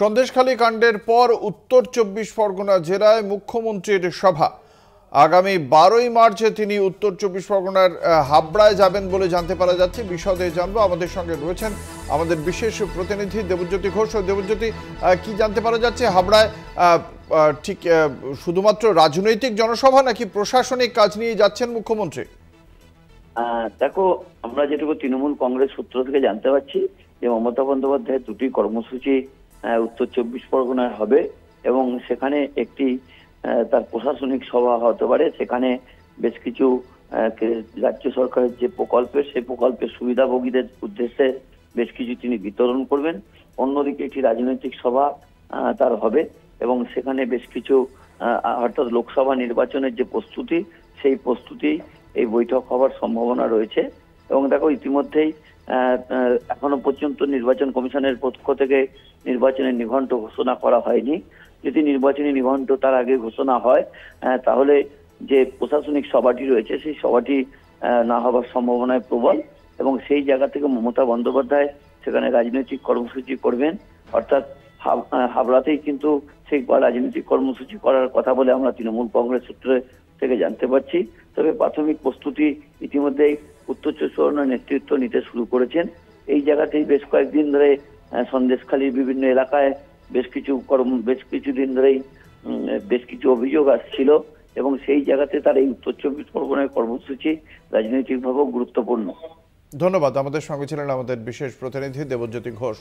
সন্দেশখালী কাণ্ডের পর উত্তর ২৪ পরগনা জেলায় মুখ্যমন্ত্রীর সভা। আগামী ১২ই মার্চ তিনি উত্তর ২৪ পরগনার হাবড়ায় যাবেন বলে জানতে পারা যাচ্ছে। বিশদে জানবো, আমাদের সঙ্গে রয়েছেন আমাদের বিশেষ প্রতিনিধি দেবজ্যোতি ঘোষ। দেবজ্যোতি, কি জানতে পারা যাচ্ছে হাবড়ায়? ঠিক শুধুমাত্র রাজনৈতিক জনসভা নাকি প্রশাসনিক কাজ নিয়ে যাচ্ছেন মুখ্যমন্ত্রী? দেখো, আমরা যেটুকু তৃণমূল কংগ্রেস সূত্র থেকে জানতে পারছি যে মমতা বন্দ্যোপাধ্যায়ের দুটি কর্মসূচি উত্তর ২৪ পরগনায় হবে এবং সেখানে একটি তার প্রশাসনিক সভা হতে পারে। সেখানে বেশ কিছু রাজ্য সরকারের যে প্রকল্পের সেই প্রকল্পের সুবিধাভোগীদের উদ্দেশ্যে বেশ কিছু তিনি বিতরণ করবেন। অন্যদিকে একটি রাজনৈতিক সভা তার হবে এবং সেখানে বেশ কিছু অর্থাৎ লোকসভা নির্বাচনের যে প্রস্তুতি, সেই প্রস্তুতি এই বৈঠক হওয়ার সম্ভাবনা রয়েছে। এবং দেখো, ইতিমধ্যেই এখনো পর্যন্ত নির্বাচন কমিশনের পক্ষ থেকে নির্বাচনের নিঘণ্ট ঘোষণা করা হয়নি। যদি নির্বাচনী নিঘণ্ট তার আগে ঘোষণা হয় তাহলে যে প্রশাসনিক সভাটি রয়েছে সেই সভাটি না হওয়ার সম্ভাবনায় প্রবল। এবং সেই জায়গা থেকে মমতা বন্দ্যোপাধ্যায় সেখানে রাজনৈতিক কর্মসূচি করবেন, অর্থাৎ হাবড়াতেই কিন্তু সেই রাজনৈতিক কর্মসূচি করার কথা বলে আমরা তৃণমূল কংগ্রেস সূত্রে থেকে জানতে পারছি। তবে প্রাথমিক প্রস্তুতি ইতিমধ্যেই উত্তর ২৪ পরগনার নেতৃত্ব নিতে শুরু করেছেন। এই জায়গাতেই বেশ কয়েকদিন ধরে সন্দেশখালীর বিভিন্ন এলাকায় বেশ কিছু দিন ধরেই বেশ কিছু অভিযোগ আসছিল এবং সেই জায়গাতে তার এই উত্তর ২৪ পরগনার কর্মসূচি রাজনৈতিকভাবেও গুরুত্বপূর্ণ। ধন্যবাদ। আমাদের সঙ্গে ছিলেন আমাদের বিশেষ প্রতিনিধি দেবজ্যোতি ঘোষ।